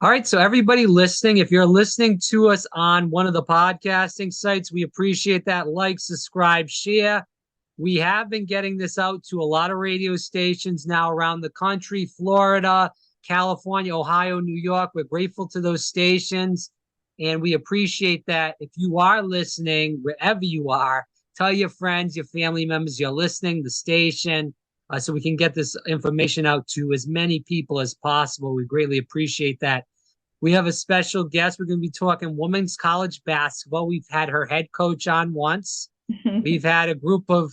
All right, so everybody listening, if you're listening to us on one of the podcasting sites, we appreciate that. Like, subscribe, share. We have been getting this out to a lot of radio stations now around the country, Florida, California, Ohio, New York. We're grateful to those stations, and we appreciate that. If you are listening, wherever you are, tell your friends, your family members you're listening, the station, so we can get this information out to as many people as possible. We greatly appreciate that. We have a special guest. We're going to be talking women's college basketball. We've had her head coach on once. We've had a group of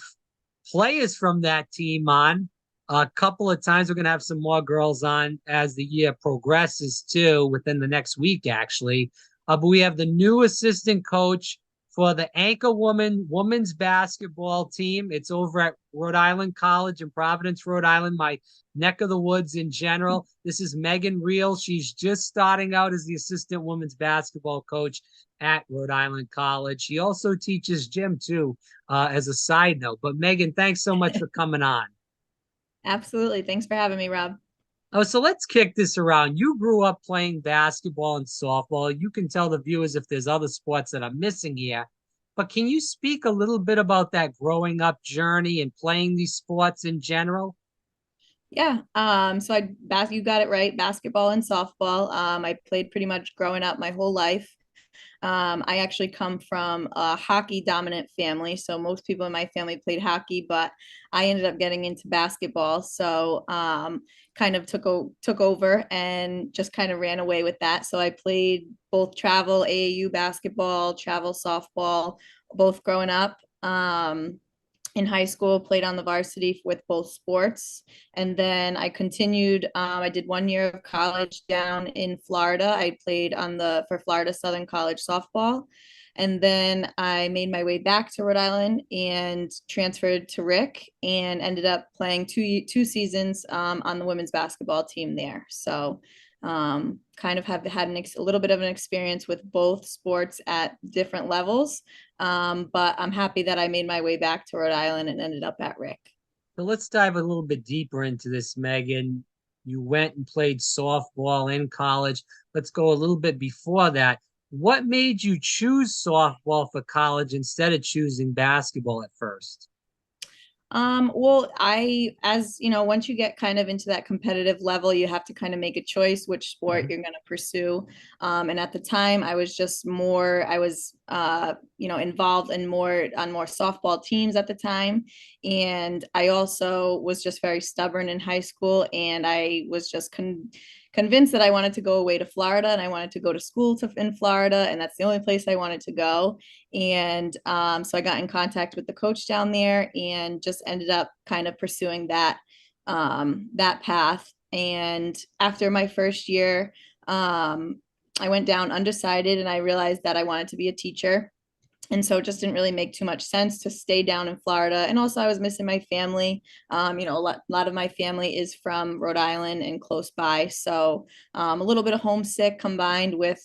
players from that team on a couple of times. We're going to have some more girls on as the year progresses too, within the next week, actually. But we have the new assistant coach for the Anchor women's basketball team. It's over at Rhode Island College in Providence, Rhode Island, my neck of the woods in general. This is Meghan Reall. She's just starting out as the assistant women's basketball coach at Rhode Island College. She also teaches gym too, as a side note. But Meghan, thanks so much for coming on. Absolutely. Thanks for having me, Rob. Oh, so let's kick this around. You grew up playing basketball and softball. You can tell the viewers if there's other sports that I'm missing here. But can you speak a little bit about that growing up journey and playing these sports in general? Yeah. You got it right. Basketball and softball. I played pretty much growing up my whole life. I actually come from a hockey dominant family. So most people in my family played hockey, but I ended up getting into basketball. Kind of took over and just kind of ran away with that. So I played both travel AAU basketball, travel softball, both growing up. In high school, played on the varsity with both sports. And then I continued, I did 1 year of college down in Florida. I played for Florida Southern College softball. And then I made my way back to Rhode Island and transferred to RIC and ended up playing two seasons on the women's basketball team there. Kind of have had a little bit of an experience with both sports at different levels. But I'm happy that I made my way back to Rhode Island and ended up at RIC. So let's dive a little bit deeper into this, Meghan. You went and played softball in college. Let's go a little bit before that. What made you choose softball for college instead of choosing basketball at first? As you know, once you get kind of into that competitive level, you have to kind of make a choice which sport Mhm. you're going to pursue. And at the time, I was, involved in more softball teams at the time. And I also was just very stubborn in high school. And I was just convinced that I wanted to go away to Florida and I wanted to go to school in Florida. And that's the only place I wanted to go. And so I got in contact with the coach down there and just ended up kind of pursuing that path. And after my first year, I went down undecided and I realized that I wanted to be a teacher. And so it just didn't really make too much sense to stay down in Florida. And also, I was missing my family. A lot of my family is from Rhode Island and close by. So a little bit of homesick combined with,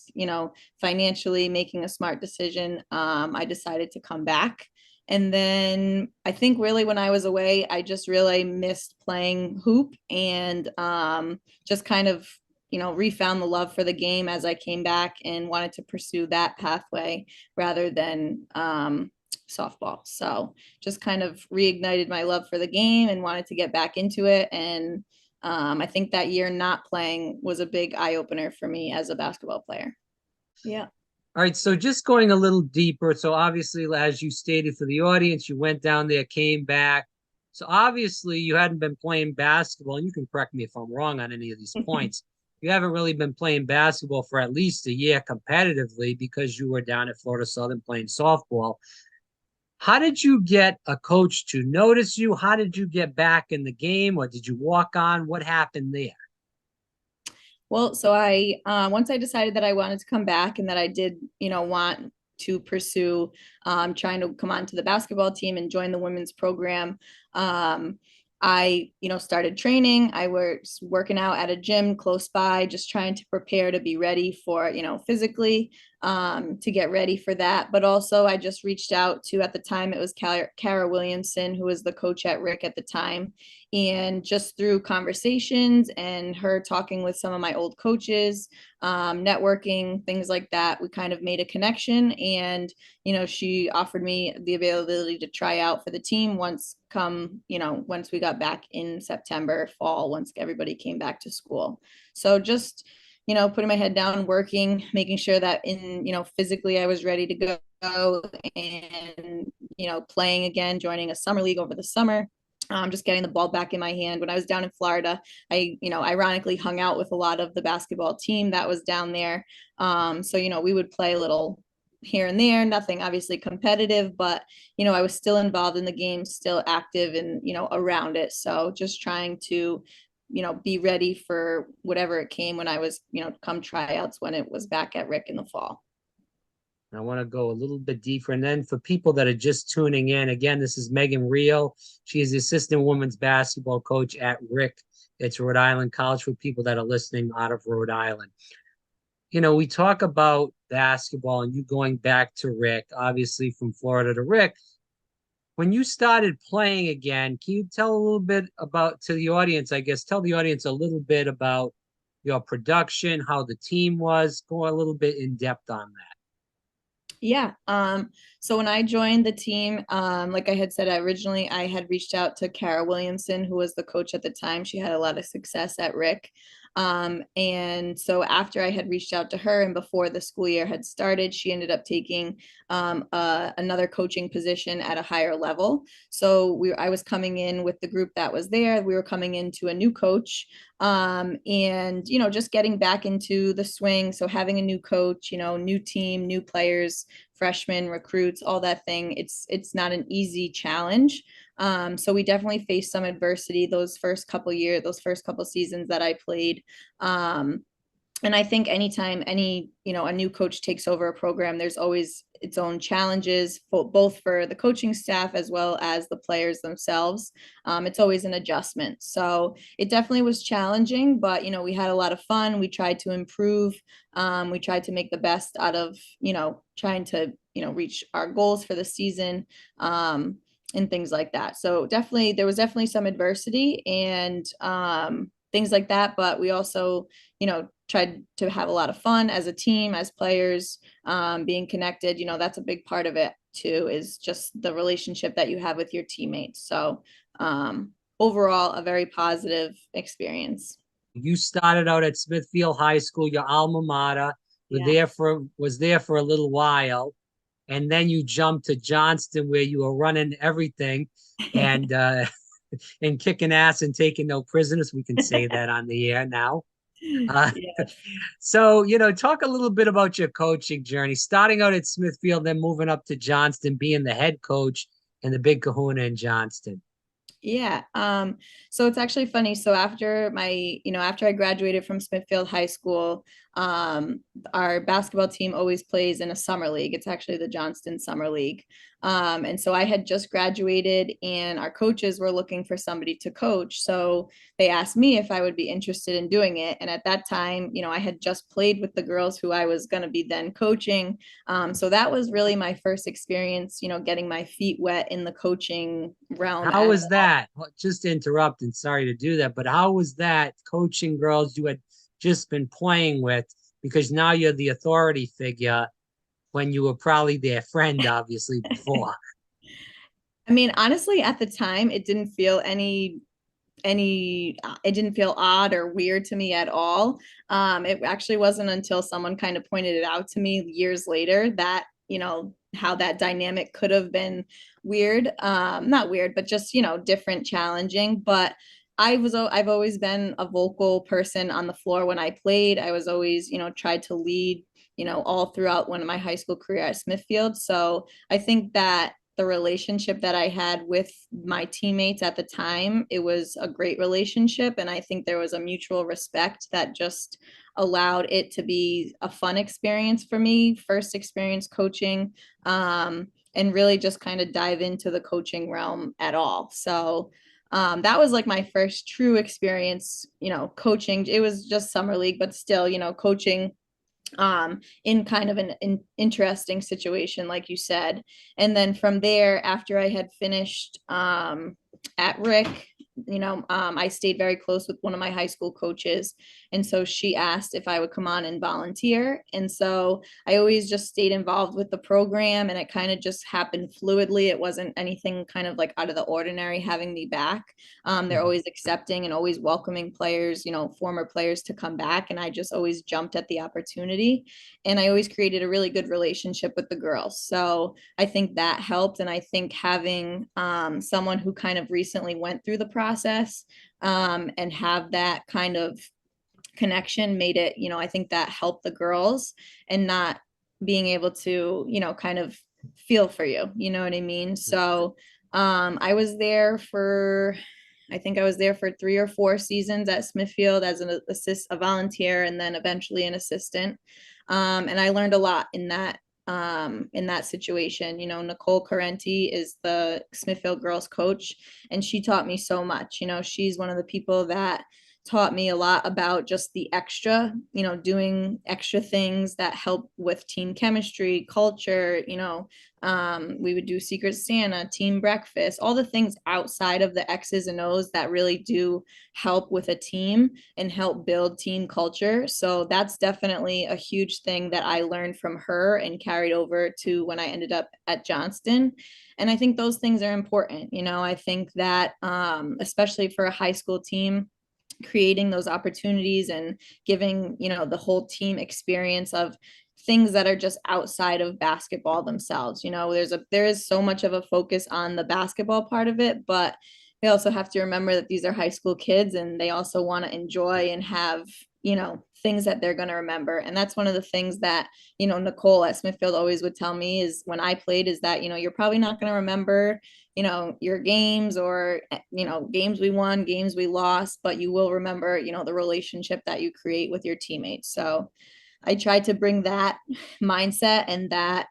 financially making a smart decision, I decided to come back. And then I think really when I was away, I just really missed playing hoop and just kind of refound the love for the game as I came back and wanted to pursue that pathway rather than softball. So just kind of reignited my love for the game and wanted to get back into it. And I think that year not playing was a big eye opener for me as a basketball player. Yeah. All right, so just going a little deeper. So obviously, as you stated for the audience, you went down there, came back. So obviously, you hadn't been playing basketball, and you can correct me if I'm wrong on any of these points. You haven't really been playing basketball for at least a year competitively because you were down at Florida Southern playing softball. How did you get a coach to notice you? How did you get back in the game, or did you walk on? What happened there? Well, so I once I decided that I wanted to come back and that I did, want to pursue trying to come onto the basketball team and join the women's program. I, started training. I was working out at a gym close by, just trying to prepare to be ready for, physically. to get ready for that. But also I just reached out to, at the time, it was Kara Williamson, who was the coach at RIC at the time. And just through conversations and her talking with some of my old coaches, networking, things like that, we kind of made a connection. And, she offered me the availability to try out for the team once we got back in September, fall, once everybody came back to school. So just, putting my head down, working, making sure that physically I was ready to go, and, playing again, joining a summer league over the summer. Just getting the ball back in my hand. When I was down in Florida, I, ironically hung out with a lot of the basketball team that was down there. So, we would play a little here and there, nothing obviously competitive, but, I was still involved in the game, still active and, around it. So just trying to, be ready for whatever it came when I was, come tryouts when it was back at RIC in the fall. I want to go a little bit deeper. And then for people that are just tuning in, again, this is Meghan Reall. She is the assistant women's basketball coach at RIC. It's Rhode Island College, for people that are listening out of Rhode Island. We talk about basketball and you going back to RIC, obviously from Florida to RIC. When you started playing again, can you tell a little bit about, to the audience, I guess, tell the audience a little bit about your production, how the team was, go a little bit in depth on that. Yeah. So when I joined the team, like I had said, originally I had reached out to Kara Williamson, who was the coach at the time. She had a lot of success at RIC. And so after I had reached out to her and before the school year had started, she ended up taking another coaching position at a higher level. So I was coming in with the group that was there. We were coming into a new coach, and, just getting back into the swing. So having a new coach, new team, new players, freshmen, recruits, all that thing. It's not an easy challenge. So we definitely faced some adversity those first couple seasons that I played. And I think anytime a new coach takes over a program, there's always its own challenges, both for the coaching staff as well as the players themselves. It's always an adjustment. So it definitely was challenging, but, we had a lot of fun. We tried to improve. We tried to make the best out of, trying to, reach our goals for the season. And things like that. So there was definitely some adversity and things like that. But we also, tried to have a lot of fun as a team, as players, being connected. That's a big part of it too, is just the relationship that you have with your teammates. So overall, a very positive experience. You started out at Smithfield High School, your alma mater. Was there for a little while. And then you jumped to Johnston, where you were running everything and and kicking ass and taking no prisoners. We can say that on the air now. Yes. So, talk a little bit about your coaching journey, starting out at Smithfield, then moving up to Johnston, being the head coach and the big kahuna in Johnston. Yeah. So it's actually funny. So after after I graduated from Smithfield High School, our basketball team always plays in a summer league. It's actually the Johnston Summer League. And so I had just graduated and our coaches were looking for somebody to coach. So they asked me if I would be interested in doing it. And at that time, I had just played with the girls who I was going to be then coaching. So that was really my first experience, getting my feet wet in the coaching realm. How was that? Just to interrupt, and sorry to do that, but how was that coaching girls you had just been playing with? Because now you're the authority figure when you were probably their friend, obviously, before. I mean, honestly, at the time, it didn't feel it didn't feel odd or weird to me at all. It actually wasn't until someone kind of pointed it out to me years later that, how that dynamic could have been weird. Not weird, but just, different, challenging. But I've always been a vocal person on the floor when I played. I was always, tried to lead, all throughout one of my high school career at Smithfield. So I think that the relationship that I had with my teammates at the time, it was a great relationship. And I think there was a mutual respect that just allowed it to be a fun experience for me, first experience coaching, and really just kind of dive into the coaching realm at all. So that was like my first true experience, coaching. It was just summer league, but still, coaching in kind of an interesting situation, like you said. And then from there, after I had finished at RIC, I stayed very close with one of my high school coaches. And so she asked if I would come on and volunteer. And so I always just stayed involved with the program, and it kind of just happened fluidly. It wasn't anything kind of like out of the ordinary having me back. They're always accepting and always welcoming players, former players to come back. And I just always jumped at the opportunity. And I always created a really good relationship with the girls. So I think that helped. And I think having someone who kind of recently went through the process and have that kind of connection made it, I think that helped the girls, and not being able to, kind of feel for you, you know what I mean? So I was there for, I think I was there for 3 or 4 seasons at Smithfield as a volunteer, and then eventually an assistant. And I learned a lot in that situation. Nicole Carenti is the Smithfield girls coach, and she taught me so much. She's one of the people that taught me a lot about just the extra, doing extra things that help with team chemistry, culture. We would do Secret Santa, team breakfast, all the things outside of the X's and O's that really do help with a team and help build team culture. So that's definitely a huge thing that I learned from her and carried over to when I ended up at Johnston. And I think those things are important. I think that especially for a high school team, creating those opportunities and giving, the whole team experience of things that are just outside of basketball themselves. There is so much of a focus on the basketball part of it, but we also have to remember that these are high school kids, and they also want to enjoy and have, things that they're going to remember. And that's one of the things that, Nicole at Smithfield always would tell me is when I played is that, you're probably not going to remember, your games or, games we won, games we lost, but you will remember, the relationship that you create with your teammates. So I tried to bring that mindset and that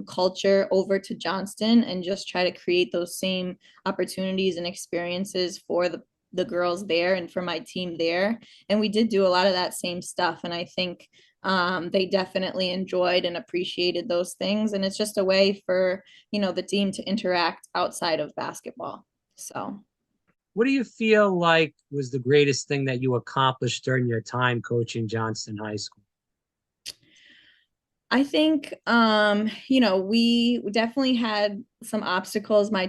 culture over to Johnston, and just try to create those same opportunities and experiences for the girls there and for my team there. And we did do a lot of that same stuff. And I think they definitely enjoyed and appreciated those things. And it's just a way for, the team to interact outside of basketball. So. What do you feel like was the greatest thing that you accomplished during your time coaching Johnston High School? I think, we definitely had some obstacles my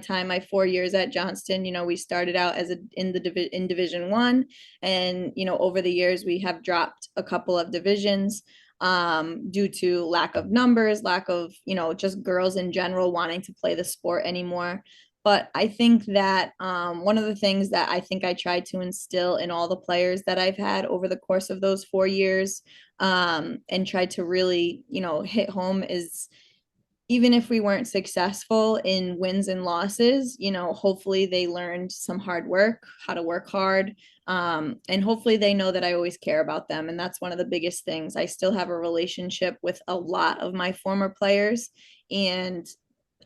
4 years at Johnston. We started out in Division One, and, over the years we have dropped a couple of divisions due to lack of numbers, lack of, just girls in general wanting to play the sport anymore. But I think that one of the things that I think I tried to instill in all the players that I've had over the course of those 4 years, and tried to really, hit home is, even if we weren't successful in wins and losses, hopefully they learned some hard work, how to work hard. And hopefully they know that I always care about them. And that's one of the biggest things. I still have a relationship with a lot of my former players, and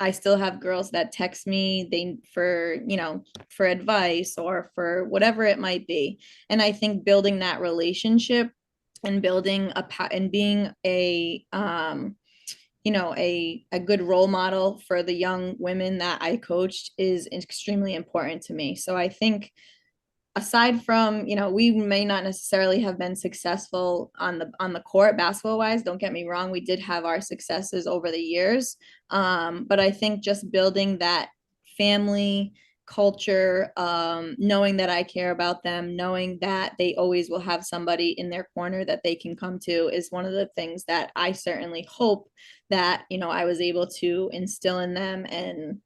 I still have girls that text me for advice or for whatever it might be. And I think building that relationship and building and being a a good role model for the young women that I coached is extremely important to me. So I think, aside from, we may not necessarily have been successful on the court basketball wise, don't get me wrong, we did have our successes over the years, but I think just building that family culture, knowing that I care about them, knowing that they always will have somebody in their corner that they can come to, is one of the things that I certainly hope that, I was able to instill in them and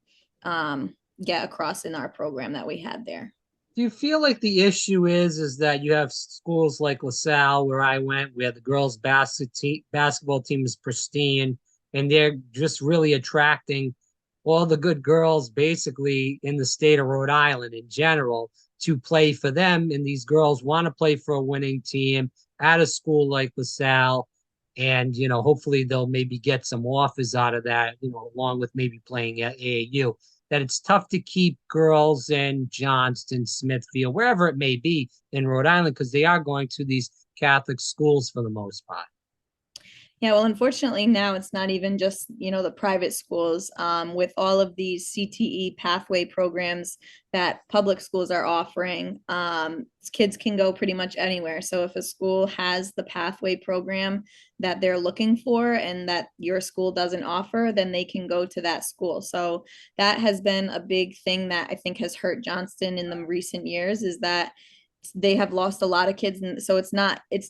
get across in our program that we had there. Do you feel like the issue is that you have schools like LaSalle, where I went, where the girls basketball team is pristine, and they're just really attracting all the good girls basically in the state of Rhode Island in general to play for them, and these girls want to play for a winning team at a school like LaSalle, and hopefully they'll maybe get some offers out of that, along with maybe playing at AAU. That it's tough to keep girls in Johnston, Smithfield, wherever it may be in Rhode Island, because they are going to these Catholic schools for the most part. Yeah, well, unfortunately, now it's not even just, the private schools. With all of these CTE pathway programs that public schools are offering, kids can go pretty much anywhere. So if a school has the pathway program that they're looking for and that your school doesn't offer, then they can go to that school. So that has been a big thing that I think has hurt Johnston in the recent years, is that they have lost a lot of kids, and so it's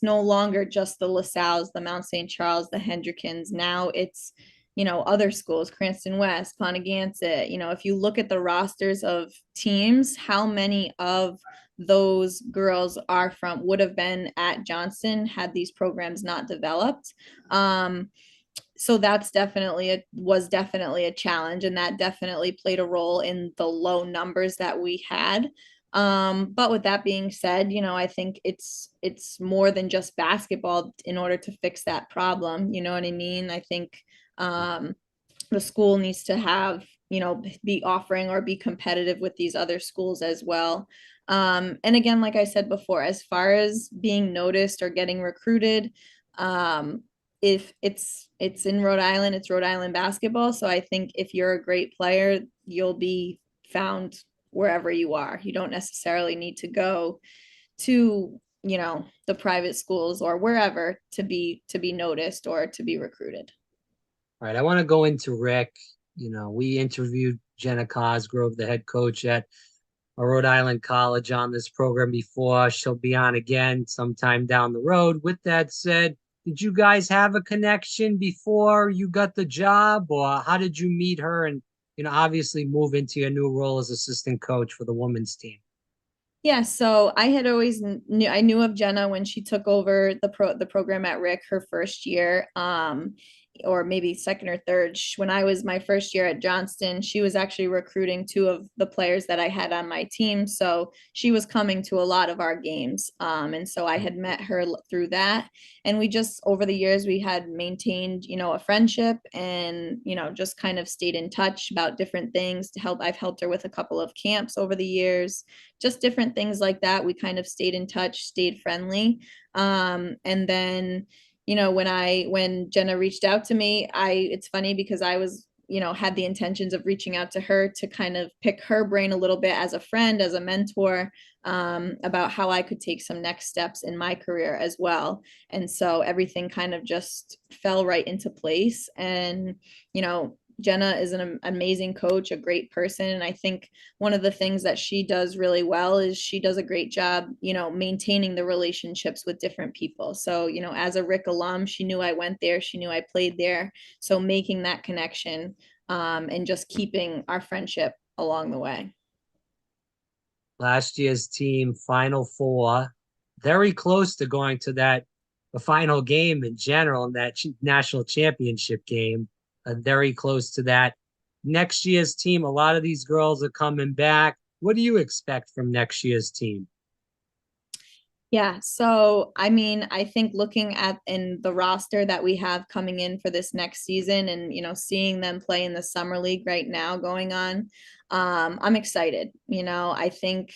no longer just the LaSalle's, the Mount St. Charles, the Hendrickens. Now it's, other schools, Cranston West, Pontiac. If you look at the rosters of teams, how many of those girls would have been at Johnston had these programs not developed. So that's was definitely a challenge, and that definitely played a role in the low numbers that we had. But with that being said, I think it's more than just basketball in order to fix that problem. You know what I mean? I think the school needs to have, be offering or be competitive with these other schools as well. And again, like I said before, as far as being noticed or getting recruited, if it's in Rhode Island, it's Rhode Island basketball. So I think if you're a great player, you'll be found wherever you are. You don't necessarily need to go to, the private schools or wherever to be noticed or to be recruited. All right, I want to go into RIC. We interviewed Jenna Cosgrove, the head coach at Rhode Island College, on this program before. She'll be on again sometime down the road. With that said, did you guys have a connection before you got the job, or how did you meet her and, obviously move into your new role as assistant coach for the women's team? Yeah, so I had always I knew of Jenna when she took over the program at RIC her first year. Or maybe second or third. When I was my first year at Johnston, she was actually recruiting two of the players that I had on my team. So she was coming to a lot of our games. And so I had met her through that. And we just, over the years, we had maintained, a friendship and, just kind of stayed in touch about different things to help. I've helped her with a couple of camps over the years, just different things like that. We kind of stayed in touch, stayed friendly. And then, when Jenna reached out to me, it's funny because I was, had the intentions of reaching out to her to kind of pick her brain a little bit as a friend, as a mentor, about how I could take some next steps in my career as well. And so everything kind of just fell right into place. And, Jenna is an amazing coach, a great person. And I think one of the things that she does really well is she does a great job, maintaining the relationships with different people. So, as a RIC alum, she knew I went there, she knew I played there. So making that connection, and just keeping our friendship along the way. Last year's team, Final Four, very close to going to the final game in general, in that national championship game. Very close to that. Next year's team, a lot of these girls are coming back. What do you expect from next year's team? Yeah, so I mean, I think looking at in the roster that we have coming in for this next season and seeing them play in the summer league right now going on, I'm excited. I think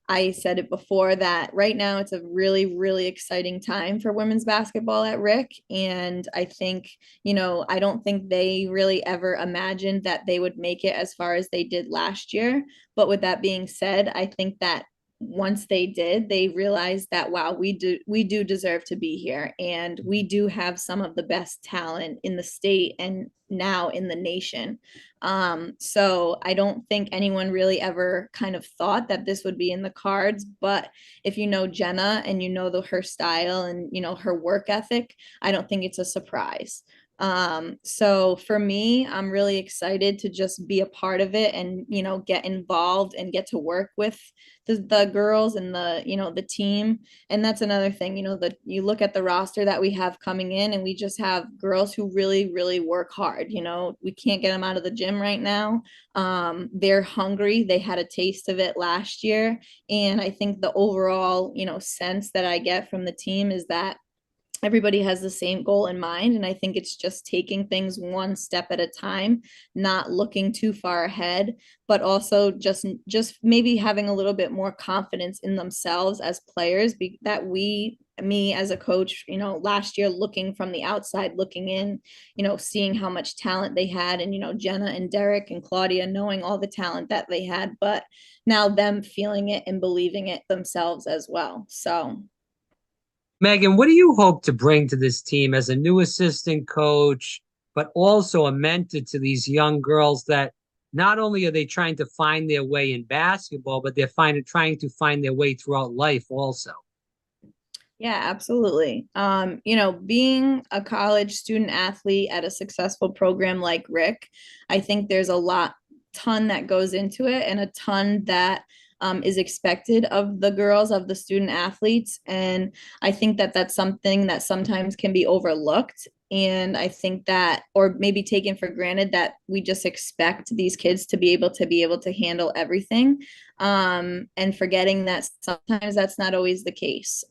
I said it before that right now it's a really, really exciting time for women's basketball at RIC. And I think, I don't think they really ever imagined that they would make it as far as they did last year. But with that being said, I think that once they did, they realized that, wow, we do deserve to be here. And we do have some of the best talent in the state and now in the nation. So I don't think anyone really ever kind of thought that this would be in the cards. But if you know Jenna and her style and her work ethic, I don't think it's a surprise. So for me, I'm really excited to just be a part of it and, get involved and get to work with the girls and the team. And that's another thing, you look at the roster that we have coming in and we just have girls who really, really work hard. We can't get them out of the gym right now. They're hungry. They had a taste of it last year. And I think the overall, sense that I get from the team is that everybody has the same goal in mind, and I think it's just taking things one step at a time, not looking too far ahead, but also just maybe having a little bit more confidence in themselves as players, that me as a coach, last year looking from the outside looking in, seeing how much talent they had, and Jenna and Derek and Claudia knowing all the talent that they had, but now them feeling it and believing it themselves as well. So Megan, what do you hope to bring to this team as a new assistant coach, but also a mentor to these young girls that not only are they trying to find their way in basketball, but they're trying to find their way throughout life also? yeah, absolutely. Being a college student athlete at a successful program like RIC, I think there's a ton that goes into it, and a ton that is expected of the girls, of the student athletes. And I think that that's something that sometimes can be overlooked. And I think that, or maybe taken for granted, that we just expect these kids to be able to handle everything, and forgetting that sometimes that's not always the case.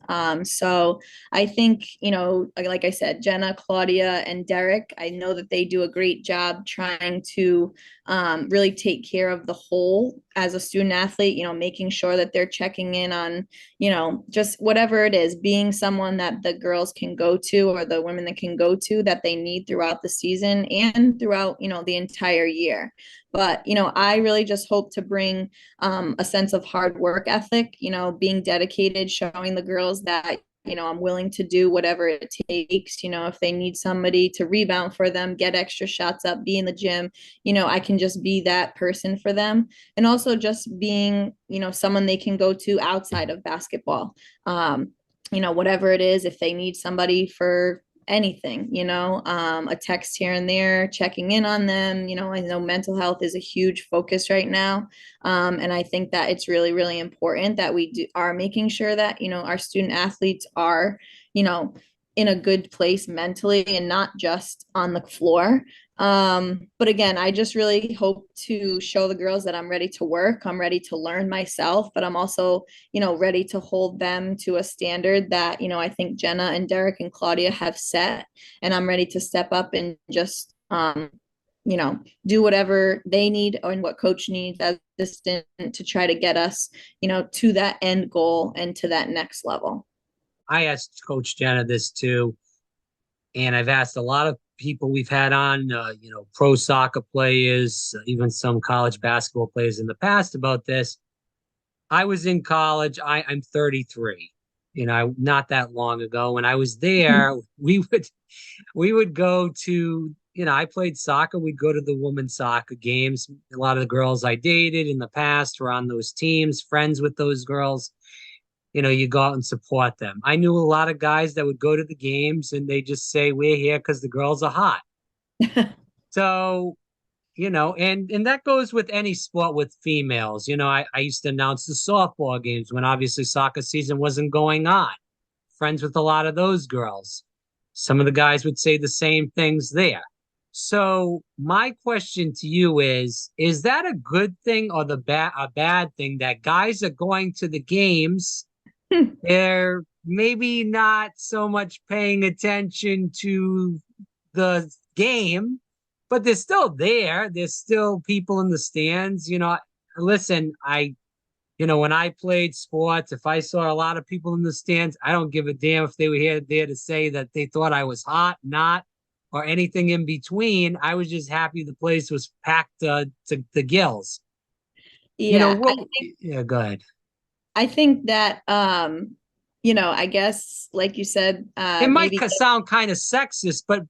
So I think, like I said, Jenna, Claudia, and Derek, I know that they do a great job trying to really take care of the whole as a student athlete, making sure that they're checking in on, just whatever it is, being someone that the girls can go to, or the women that can go to, that they need throughout the season and throughout, the entire year. But, I really just hope to bring a sense of hard work ethic, being dedicated, showing the girls that, I'm willing to do whatever it takes. If they need somebody to rebound for them, get extra shots up, be in the gym, I can just be that person for them. And also just being, someone they can go to outside of basketball. Whatever it is, if they need somebody for anything, a text here and there, checking in on them. I know mental health is a huge focus right now. And I think that it's really, really important that are making sure that, our student athletes are, in a good place mentally, and not just on the floor. But again, I just really hope to show the girls that I'm ready to work, I'm ready to learn myself, but I'm also, ready to hold them to a standard that, I think Jenna and Derek and Claudia have set. And I'm ready to step up and just, do whatever they need, and what coach needs as assistant, to try to get us, to that end goal and to that next level. I asked Coach Jenna this too, and I've asked a lot of people we've had on, pro soccer players, even some college basketball players in the past about this. I was in college. I'm 33. Not that long ago. When I was there, we would go to, I played soccer. We'd go to the women's soccer games. A lot of the girls I dated in the past were on those teams, friends with those girls. You go out and support them. I knew a lot of guys that would go to the games and they just say, we're here because the girls are hot. So, and that goes with any sport with females. I used to announce the softball games when obviously soccer season wasn't going on. Friends with a lot of those girls. Some of the guys would say the same things there. So my question to you is that a good thing or a bad thing that guys are going to the games? They're maybe not so much paying attention to the game, but they're still there. There's still people in the stands. Listen, when I played sports, if I saw a lot of people in the stands, I don't give a damn if they were there to say that they thought I was hot, not, or anything in between. I was just happy the place was packed to the gills. Yeah, Yeah, go ahead. I think that I guess like you said, It might maybe sound kind of sexist, but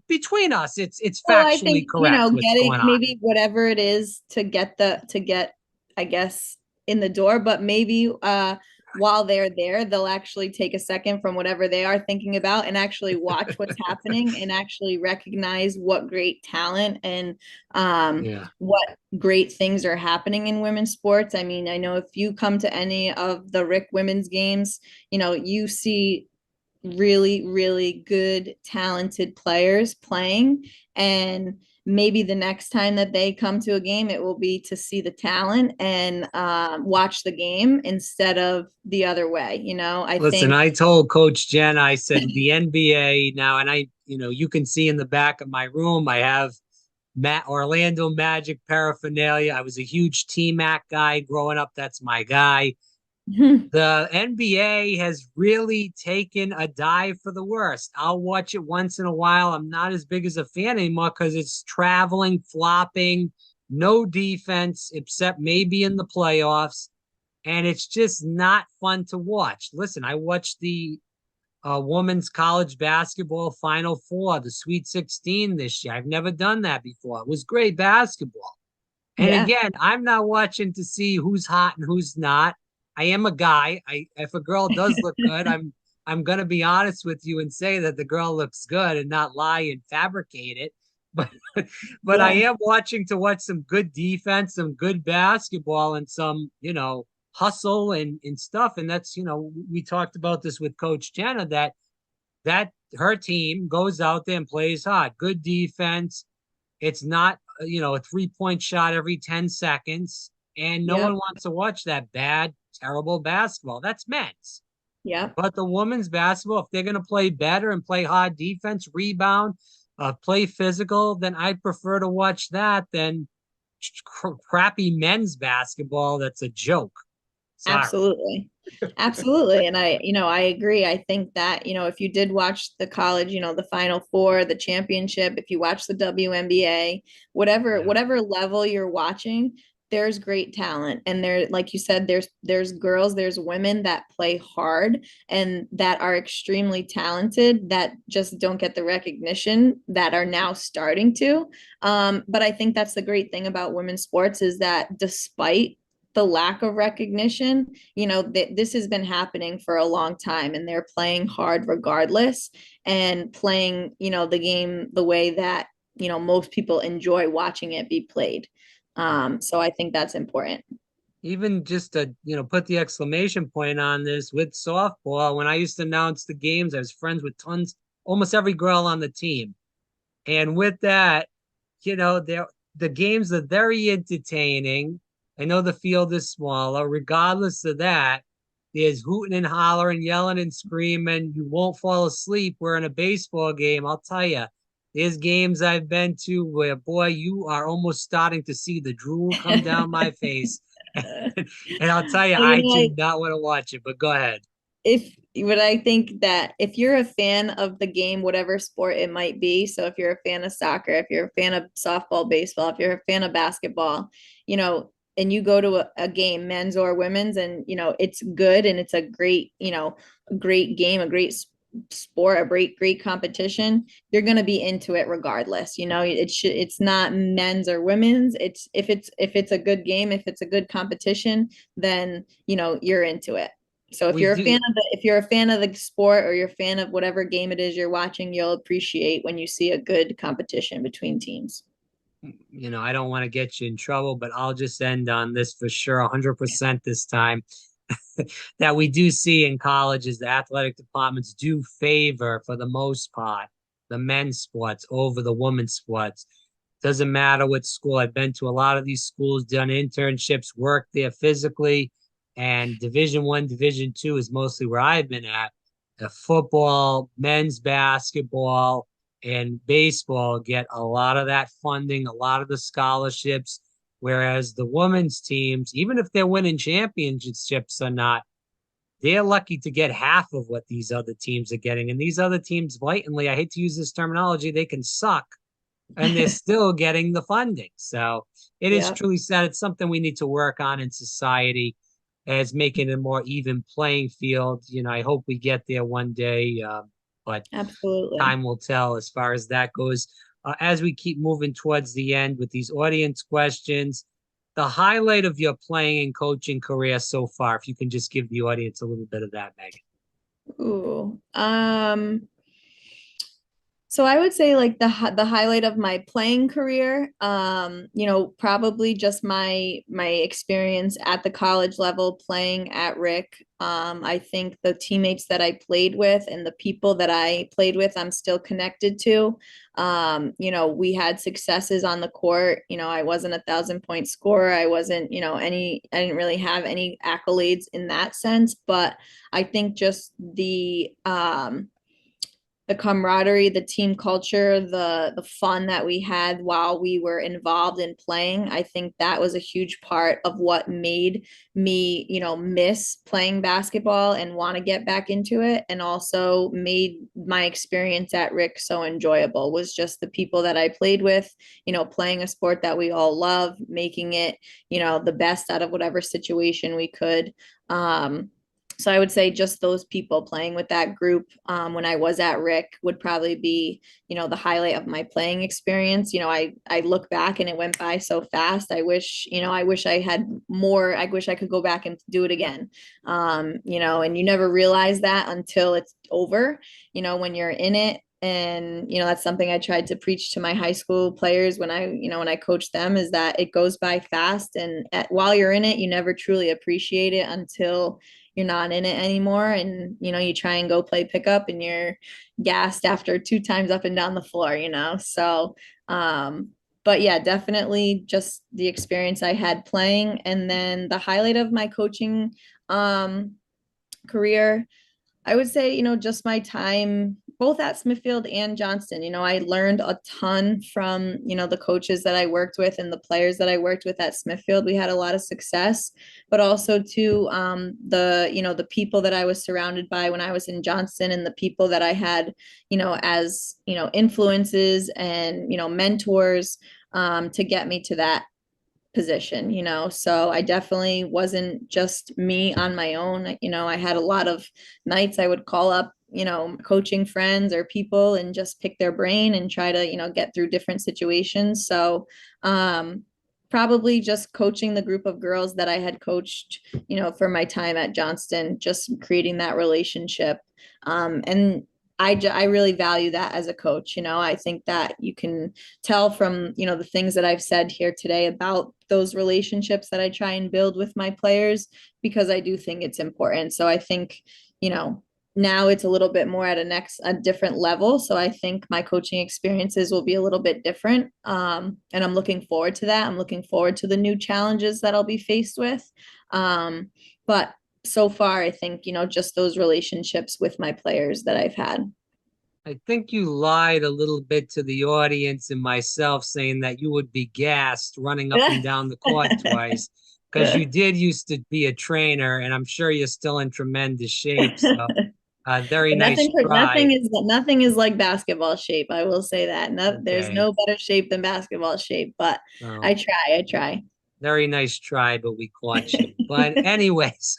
between us, it's well, I factually think, correct what's getting going on. maybe whatever it is to get, I guess, in the door, but maybe while they're there, they'll actually take a second from whatever they are thinking about and actually watch what's happening, and actually recognize what great talent and Yeah. what great things are happening in women's sports. I mean, I know if you come to any of the RIC women's games, you see really, really good, talented players playing. And maybe the next time that they come to a game, it will be to see the talent and watch the game instead of the other way. I Listen, think. I told Coach Jenna, I said the NBA now, and you can see in the back of my room, I have Orlando Magic paraphernalia. I was a huge T-Mac guy growing up. That's my guy. The NBA has really taken a dive for the worst. I'll watch it once in a while. I'm not as big as a fan anymore because it's traveling, flopping, no defense, except maybe in the playoffs. And it's just not fun to watch. Listen, I watched the women's college basketball Final Four, the Sweet 16 this year. I've never done that before. It was great basketball. And Yeah. again, I'm not watching to see who's hot and who's not. I am a guy. If a girl does look good, I'm gonna be honest with you and say that the girl looks good and not lie and fabricate it. But but I Yeah. am watching to watch some good defense, some good basketball, and some, hustle and stuff. And that's, we talked about this with Coach Jenna that her team goes out there and plays hard. Good defense. It's not, a 3-point shot every 10 seconds. And no one Yep. wants to watch that bad, terrible basketball. That's men's. Yep. But the women's basketball, if they're going to play better and play hard defense, rebound, play physical, then I prefer to watch that than crappy men's basketball. That's a joke. Sorry. Absolutely. Absolutely. And I agree. I think that, if you did watch the college, the Final Four, the championship, if you watch the WNBA, whatever, Yeah. whatever level you're watching, there's great talent. And there, like you said, there's girls, there's women that play hard and that are extremely talented that just don't get the recognition that are now starting to. But I think that's the great thing about women's sports is that despite the lack of recognition, this has been happening for a long time and they're playing hard regardless and playing, the game the way that, most people enjoy watching it be played. So I think that's important. Even just to, put the exclamation point on this with softball, when I used to announce the games, I was friends with almost every girl on the team. And with that, the games are very entertaining. I know the field is smaller. Regardless of that, there's hooting and hollering, yelling and screaming. You won't fall asleep. We're in a baseball game. I'll tell you, there's games I've been to where, boy, you are almost starting to see the drool come down my face. And I'll tell you, Well, I do not want to watch it, but go ahead. but I think that if you're a fan of the game, whatever sport it might be, so if you're a fan of soccer, if you're a fan of softball, baseball, if you're a fan of basketball, and you go to a game, men's or women's, and it's good and it's a great, great game, a great sport, a great competition, you're going to be into it regardless. It's not men's or women's. It's if it's a good game, if it's a good competition, then you're into it. So if We you're a do. fan of if you're a fan of the sport or you're a fan of whatever game it is you're watching, you'll appreciate when you see a good competition between teams. I don't want to get you in trouble, but I'll just end on this for sure, 100% this time. That we do see in colleges, the athletic departments do favor, for the most part, the men's sports over the women's sports. Doesn't matter what school. I've been to a lot of these schools, done internships, worked there physically, and Division 1, Division 2 is mostly where I've been at. Football, men's basketball, and baseball get a lot of that funding, a lot of the scholarships, whereas the women's teams, even if they're winning championships or not, they're lucky to get half of what these other teams are getting. And these other teams, blatantly, I hate to use this terminology, they can suck and they're still getting the funding. So it is Yeah, truly sad. It's something we need to work on in society as making a more even playing field. I hope we get there one day, but absolutely. time will tell as far as that goes. As we keep moving towards the end with these audience questions, the highlight of your playing and coaching career so far, if you can just give the audience a little bit of that, Megan. Ooh. So I would say like the highlight of my playing career, probably just my experience at the college level playing at RIC. I think the teammates that I played with and the people that I played with, I'm still connected to. We had successes on the court. I wasn't 1,000 point scorer. I wasn't, I didn't really have any accolades in that sense, but I think just the camaraderie, the team culture, the fun that we had while we were involved in playing. I think that was a huge part of what made me, miss playing basketball and want to get back into it, and also made my experience at RIC so enjoyable was just the people that I played with, playing a sport that we all love, making it, the best out of whatever situation we could. So I would say just those people playing with that group when I was at RIC would probably be, the highlight of my playing experience. I look back and it went by so fast. I wish I had more. I wish I could go back and do it again. And you never realize that until it's over, when you're in it. And that's something I tried to preach to my high school players when I coached them, is that it goes by fast, and while you're in it, you never truly appreciate it until you're not in it anymore. And you try and go play pickup and you're gassed after 2 times up and down the floor. So but yeah, definitely just the experience I had playing. And then the highlight of my coaching career, I would say, just my time both at Smithfield and Johnston. I learned a ton from, the coaches that I worked with and the players that I worked with at Smithfield. We had a lot of success, but also to the people that I was surrounded by when I was in Johnston, and the people that I had, as, influences and, mentors to get me to that position. So I definitely wasn't just me on my own. I had a lot of nights I would call up, coaching friends or people and just pick their brain and try to, get through different situations. So probably just coaching the group of girls that I had coached, for my time at Johnston, just creating that relationship. And I really value that as a coach. I think that you can tell from, the things that I've said here today about those relationships that I try and build with my players, because I do think it's important. So I think, now it's a little bit more at a different level. So I think my coaching experiences will be a little bit different. And I'm looking forward to that. I'm looking forward to the new challenges that I'll be faced with. But so far, I think, just those relationships with my players that I've had. I think you lied a little bit to the audience and myself, saying that you would be gassed running up and down the court twice, because you did used to be a trainer, and I'm sure you're still in tremendous shape. So very nice try. Nothing is like basketball shape. I will say that. There's Okay. no better shape than basketball shape, but So I try. very nice try, but we caught you. But anyways,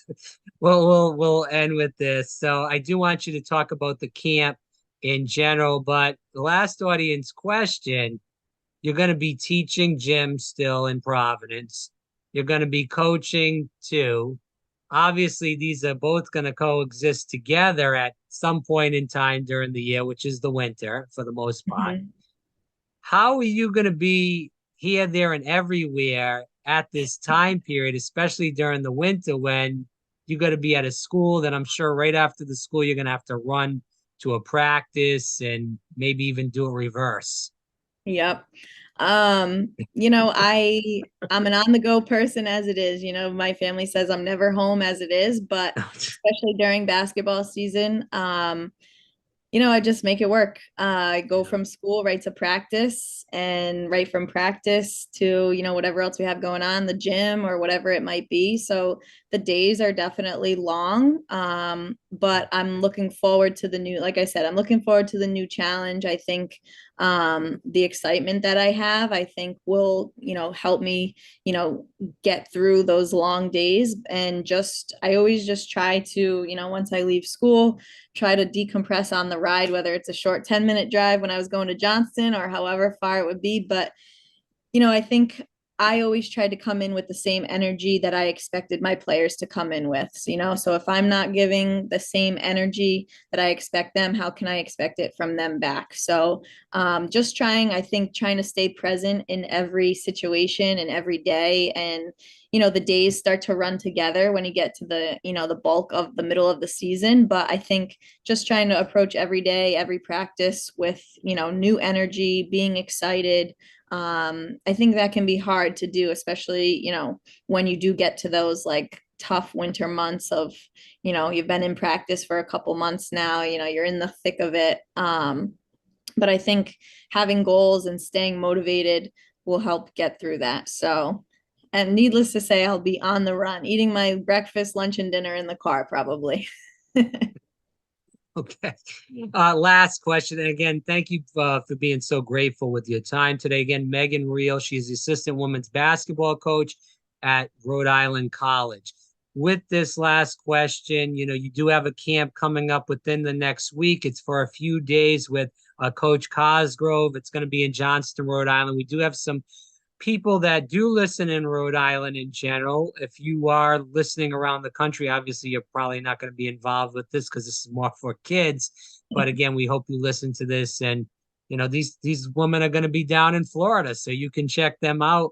we'll end with this. So I do want you to talk about the camp in general, but the last audience question, you're going to be teaching gym still in Providence. You're going to be coaching too. Obviously, these are both going to coexist together at some point in time during the year, which is the winter for the most part. Mhm. How are you going to be here, there, and everywhere at this time period, especially during the winter when you got to be at a school that I'm sure right after the school you're going to have to run to a practice and maybe even do a reverse? Yep. I'm an on the go person as it is. My family says I'm never home as it is, but especially during basketball season, I just make it work. I go from school right to practice, and right from practice to, whatever else we have going on, the gym or whatever it might be. So the days are definitely long. But I'm looking forward to like I said, I'm looking forward to the new challenge. I think the excitement that I have, I think will, help me, get through those long days. And I always just try to, once I leave school, try to decompress on the ride, whether it's a short 10-minute drive when I was going to Johnston or however far it would be. But, I think I always tried to come in with the same energy that I expected my players to come in with. So, so if I'm not giving the same energy that I expect them, how can I expect it from them back? So just I think trying to stay present in every situation and every day. And, the days start to run together when you get to the bulk of the middle of the season. But I think just trying to approach every day, every practice with, new energy, being excited. I think that can be hard to do, especially, when you do get to those like tough winter months of, you've been in practice for a couple months now, you're in the thick of it. But I think having goals and staying motivated will help get through that. So, and needless to say, I'll be on the run, eating my breakfast, lunch, and dinner in the car probably. Okay. Last question. And again, thank you for being so grateful with your time today. Again, Meghan Reall, she's the assistant women's basketball coach at Rhode Island College. With this last question, you do have a camp coming up within the next week. It's for a few days with Coach Cosgrove. It's going to be in Johnston, Rhode Island. We do have some people that do listen in Rhode Island in general. If you are listening around the country, obviously you're probably not going to be involved with this because this is more for kids. But again, we hope you listen to this. And these women are going to be down in Florida, so you can check them out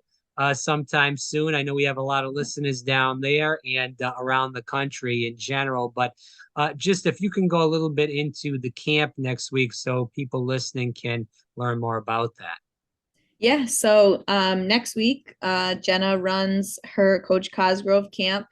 sometime soon. I know we have a lot of listeners down there and around the country in general. But just if you can go a little bit into the camp next week so people listening can learn more about that. Yeah, so next week, Jenna runs her Coach Cosgrove camp.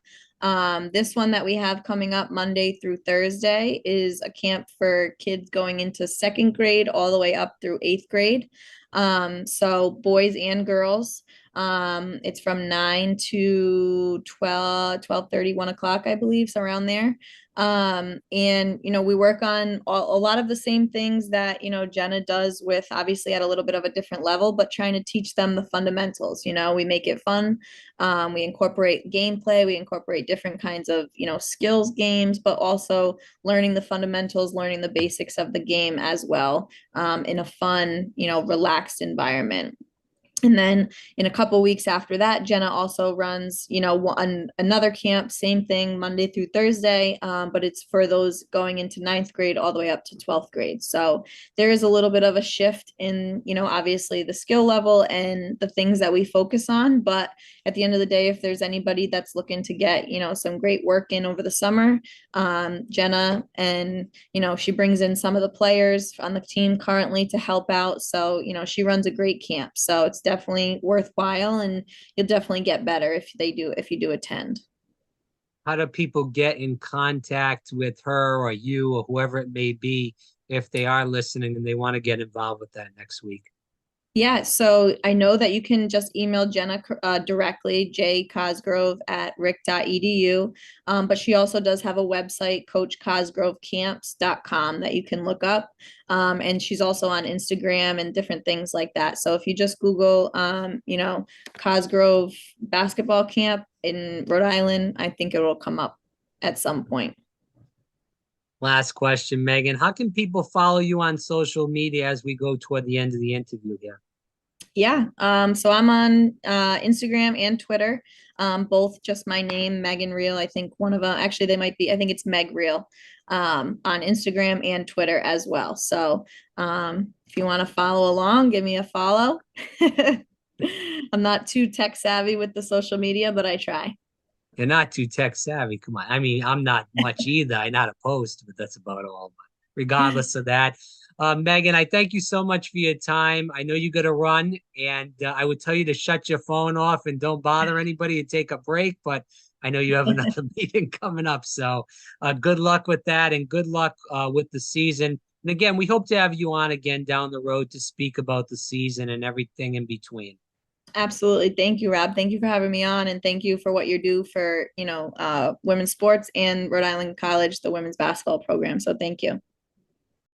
This one that we have coming up Monday through Thursday is a camp for kids going into second grade all the way up through eighth grade. So boys and girls. It's from 9 to 12, 12:30, 1 o'clock, I believe, so around there. And we work on a lot of the same things that Jenna does, with obviously at a little bit of a different level, but trying to teach them the fundamentals. We make it fun. We incorporate gameplay, we incorporate different kinds of skills games, but also learning the fundamentals, learning the basics of the game as well, in a fun, relaxed environment. And then in a couple weeks after that, Jenna also runs, another camp, same thing, Monday through Thursday, but it's for those going into ninth grade all the way up to 12th grade. So there is a little bit of a shift in, obviously the skill level and the things that we focus on. But at the end of the day, if there's anybody that's looking to get, some great work in over the summer, Jenna, and, she brings in some of the players on the team currently to help out. So, she runs a great camp. So it's definitely worthwhile, and you'll definitely get better if you do attend. How do people get in contact with her or you or whoever it may be if they are listening and they want to get involved with that next week? Yeah, so I know that you can just email Jenna directly, jcosgrove@ric.edu. But she also does have a website, coachcosgrovecamps.com, that you can look up. And she's also on Instagram and different things like that. So if you just Google, Cosgrove basketball camp in Rhode Island, I think it will come up at some point. Last question, Meghan. How can people follow you on social media as we go toward the end of the interview here? Yeah. So I'm on Instagram and Twitter. Both just my name, Meghan Reall. I think one of them, actually, they might be, I think it's Meg Real, on Instagram and Twitter as well. So if you want to follow along, give me a follow. I'm not too tech savvy with the social media, but I try. You're not too tech savvy. Come on. I mean, I'm not much either. I know how to post, but that's about all. But regardless of that, Meghan, I thank you so much for your time. I know you got to run, and I would tell you to shut your phone off and don't bother anybody and take a break. But I know you have another meeting coming up. So good luck with that, and good luck with the season. And again, we hope to have you on again down the road to speak about the season and everything in between. Absolutely. Thank you, Rob. Thank you for having me on, and thank you for what you do for, women's sports and Rhode Island College, the women's basketball program. So thank you.